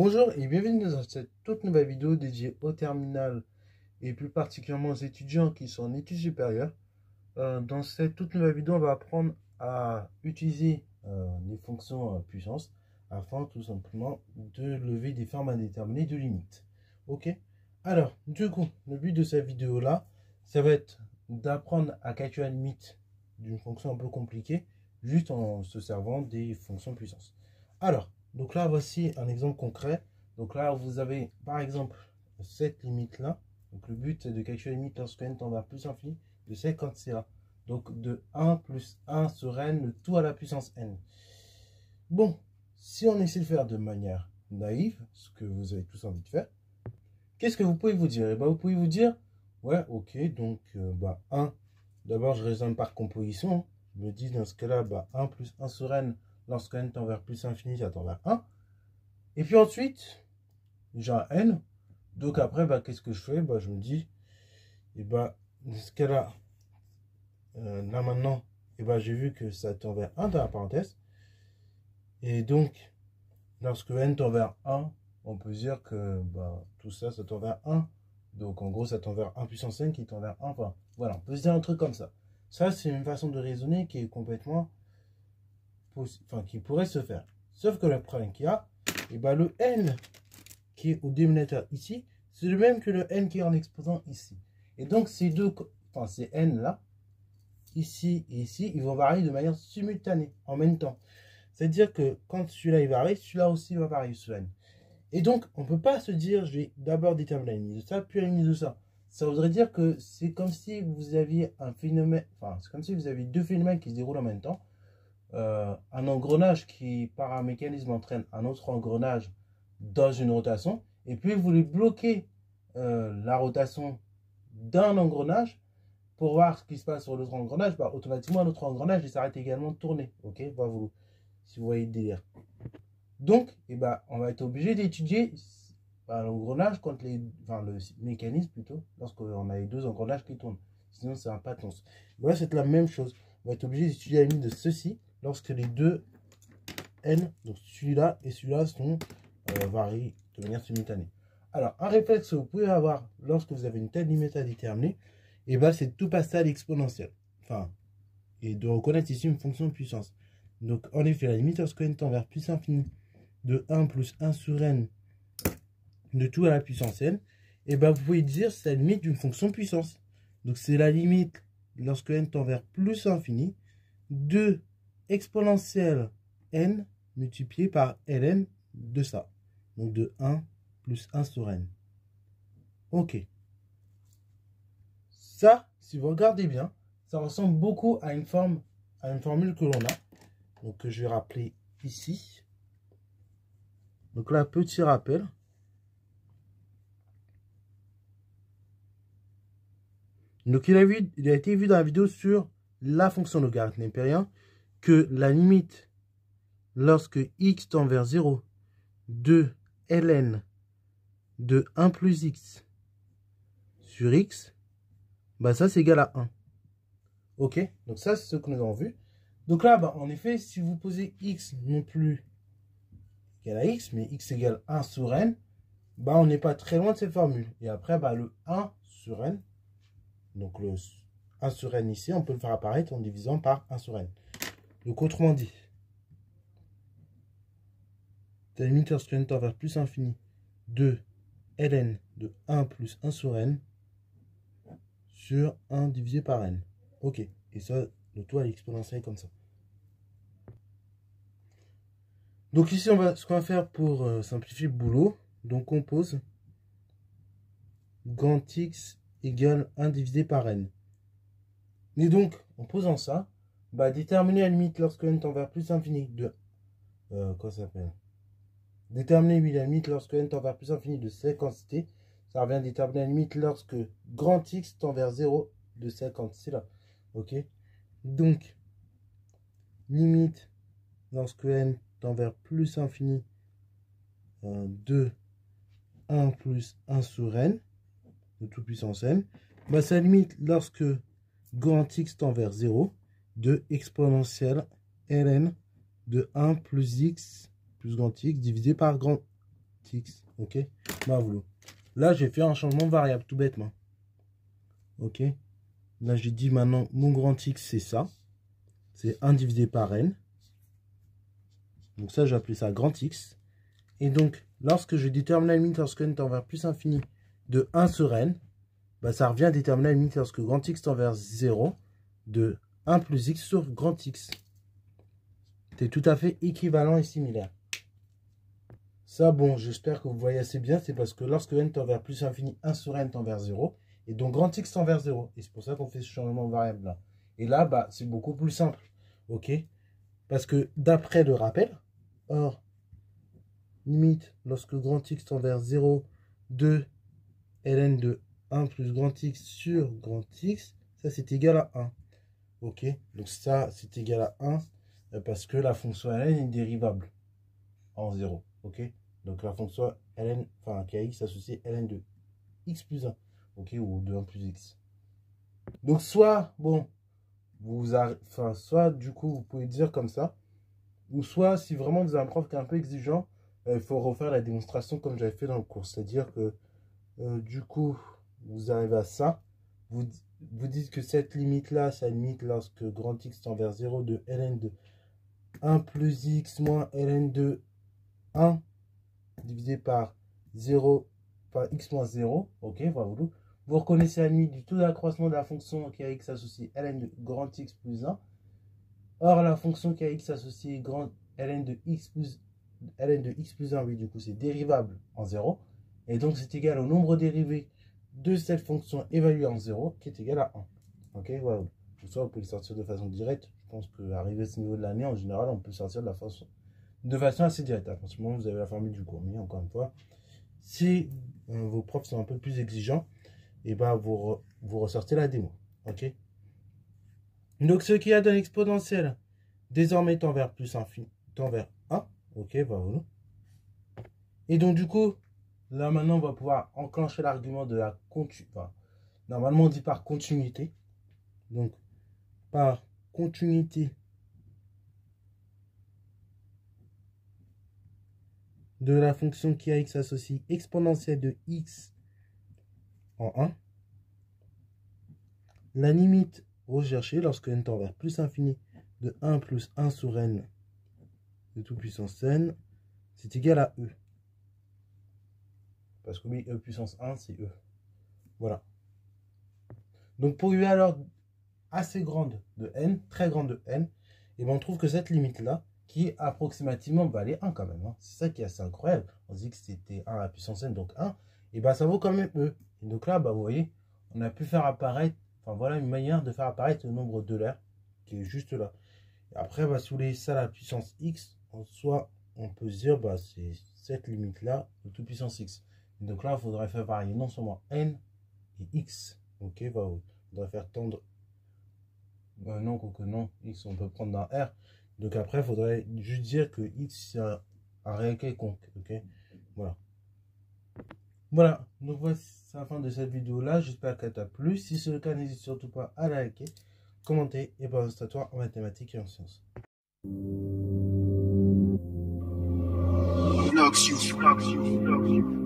Bonjour et bienvenue dans cette toute nouvelle vidéo dédiée au terminal et plus particulièrement aux étudiants qui sont en études supérieures. Dans cette toute nouvelle vidéo, on va apprendre à utiliser les fonctions puissance afin tout simplement de lever des formes indéterminées de limites. Ok? Alors, du coup, le but de cette vidéo-là, ça va être d'apprendre à calculer la limite d'une fonction un peu compliquée juste en se servant des fonctions puissance. Alors, donc là, voici un exemple concret. Donc là, vous avez par exemple cette limite-là. Donc le but, c'est de calculer la limite lorsque n tend vers plus infini de c quand c'est là. Donc de 1 plus 1 sur n, le tout à la puissance n. Bon, si on essaie de faire de manière naïve, ce que vous avez tous envie de faire, qu'est-ce que vous pouvez vous dire? Vous pouvez vous dire, ouais, ok, donc 1, d'abord je raisonne par composition. Je me dis dans ce cas-là, 1 plus 1 sur n, lorsque n tend vers plus infini, ça tend vers 1. Et puis ensuite, j'ai un n. Donc après, qu'est-ce que je fais? Je me dis, dans ce cas-là, là maintenant, j'ai vu que ça tend vers 1 dans la parenthèse. Et donc, lorsque n tend vers 1, on peut dire que tout ça, ça tend vers 1. Donc en gros, ça tend vers 1 puissance n qui tend vers 1. Enfin, voilà, on peut se dire un truc comme ça. Ça, c'est une façon de raisonner qui est complètement qui pourrait se faire. Sauf que le problème qu'il y a, le n qui est au dénominateur ici, c'est le même que le n qui est en exposant ici. Et donc ces ces n là, ici et ici, ils vont varier de manière simultanée, en même temps. C'est-à-dire que quand celui-là il varie, celui-là aussi va varier sur n. Et donc, on ne peut pas se dire, je vais d'abord déterminer la limite de ça, puis la limite de ça. Ça voudrait dire que c'est comme si vous aviez un phénomène, c'est comme si vous aviez deux phénomènes qui se déroulent en même temps. Un engrenage qui, par un mécanisme, entraîne un autre engrenage dans une rotation, et puis vous voulez bloquer la rotation d'un engrenage pour voir ce qui se passe sur l'autre engrenage, automatiquement l'autre engrenage il s'arrête également de tourner. Ok, si vous voyez le délire. Donc, on va être obligé d'étudier l'engrenage contre le mécanisme plutôt, lorsqu'on a les deux engrenages qui tournent. Sinon, c'est un patence. Voilà, c'est la même chose. On va être obligé d'étudier la limite de ceci lorsque les deux n, donc celui-là et celui-là, sont varient de manière simultanée. Alors, un réflexe que vous pouvez avoir lorsque vous avez une telle limite à déterminer, c'est de tout passer à l'exponentielle. Et de reconnaître ici une fonction de puissance. Donc, en effet, la limite lorsque n tend vers plus infini de 1 plus 1 sur n de tout à la puissance n, vous pouvez dire c'est la limite d'une fonction puissance. Donc, c'est la limite lorsque n tend vers plus infini de exponentielle n multiplié par ln de ça. Donc de 1 plus 1 sur n. Ok. Ça, si vous regardez bien, ça ressemble beaucoup à une formule que l'on a. Donc que je vais rappeler ici. Donc là, petit rappel. Donc il a été vu dans la vidéo sur la fonction logarithme népérien que la limite lorsque x tend vers 0 de ln de 1 plus x sur x, ça c'est égal à 1. Ok, donc ça c'est ce que nous avons vu. Donc là, en effet, si vous posez x non plus égal à x, mais x égale 1 sur n, on n'est pas très loin de cette formule. Et après, le 1 sur n, donc le 1 sur n ici, on peut le faire apparaître en divisant par 1 sur n. Donc autrement dit, la limite lorsque n tend vers plus infini de ln de 1 plus 1 sur n sur 1 divisé par n. Ok, et ça, le tout à l'exponentielle comme ça. Donc ici, ce qu'on va faire pour simplifier le boulot, donc on pose grand x égale 1 divisé par n. Et donc, en posant ça, déterminer la limite lorsque n tend vers plus infini de... quoi ça s'appelle? Déterminer la limite lorsque n tend vers plus infini de cette quantité. Ça revient à déterminer la limite lorsque grand x tend vers 0 de cette quantité là. Ok? Donc, limite lorsque n tend vers plus infini de 1 plus 1 sur n, de toute puissance n, ça limite lorsque grand x tend vers 0 de exponentielle ln de 1 plus x plus grand x divisé par grand x, ok. Bah, voilà. Là, j'ai fait un changement de variable, tout bêtement. Ok. Là, j'ai dit maintenant, mon grand X, c'est ça. C'est 1 divisé par n. Donc ça, j'ai appelé ça grand X. Et donc, lorsque je détermine la limite lorsque n tend vers plus infini de 1 sur n, bah, ça revient à déterminer la limite lorsque grand X tend vers 0 de 1 plus x sur grand X. C'est tout à fait équivalent et similaire. Ça, bon, j'espère que vous voyez assez bien. C'est parce que lorsque n tend vers plus infini, 1 sur n tend vers 0. Et donc, grand X tend vers 0. Et c'est pour ça qu'on fait ce changement de variable là. Et là, bah, c'est beaucoup plus simple. OK? Parce que d'après le rappel, or, limite, lorsque grand X tend vers 0 de ln de 1 plus grand X sur grand X, ça c'est égal à 1. OK? Donc ça, c'est égal à 1 parce que la fonction ln est dérivable en 0. OK? Donc la fonction ln, enfin kx associée ln de x plus 1. OK? Ou de 1 plus x. Donc soit, bon, soit du coup, vous pouvez dire comme ça, ou soit si vraiment vous avez un prof qui est un peu exigeant, il faut refaire la démonstration comme j'avais fait dans le cours. C'est-à-dire que du coup, vous arrivez à ça, vous dites que cette limite-là, c'est la limite lorsque grand X tend vers 0 de ln de 1 plus x moins ln de 1 divisé par 0 par x moins 0. Ok, voilà. Vous reconnaissez la limite du taux d'accroissement de la fonction qui a x associée ln de grand X plus 1. Or, la fonction qui a x associée grand ln de x plus 1, oui, du coup, c'est dérivable en 0. Et donc, c'est égal au nombre dérivé de cette fonction évaluée en 0, qui est égal à 1. Ok, voilà. Soit vous pouvez le sortir de façon directe. Je pense qu'arrivé à ce niveau de l'année, en général, on peut sortir de façon assez directe. À ce moment, vous avez la formule du cours. Mais encore une fois, si vos profs sont un peu plus exigeants, et ben vous ressortez la démo. Ok. Donc, ce qui a donné exponentielle, désormais tend vers plus infini, tend vers 1. Ok, voilà. Et donc, du coup, là, maintenant, on va pouvoir enclencher l'argument de la continuité. Enfin, normalement, on dit par continuité. Donc, par continuité de la fonction qui a x associe exponentielle de x en 1. La limite recherchée lorsque n tend vers plus infini de 1 plus 1 sur n de toute puissance n, c'est égal à e. Parce que oui, e puissance 1, c'est e. Voilà. Donc pour une valeur assez grande de n, très grande de n, et ben on trouve que cette limite-là, qui approximativement valait 1 quand même. Hein. C'est ça qui est assez incroyable. On dit que c'était 1 à la puissance n, donc 1. Et ben ça vaut quand même e. Et donc là, bah, vous voyez, on a pu faire apparaître, enfin voilà une manière de faire apparaître le nombre de l'air, qui est juste là. Et après, bah, si vous voulez ça à la puissance x, en soi, on peut se dire, bah, c'est cette limite-là de toute puissance x. Et donc là, il faudrait faire varier non seulement n et x. Ok, bah, il faudrait faire tendre. Non, quoique non, x, on peut prendre dans R. Donc après, il faudrait juste dire que x, c'est un réel quelconque. Ok, voilà. Voilà, donc voici la fin de cette vidéo-là. J'espère qu'elle t'a plu. Si c'est le cas, n'hésite surtout pas à liker, commenter et partager à toi en mathématiques et en sciences. Lux you.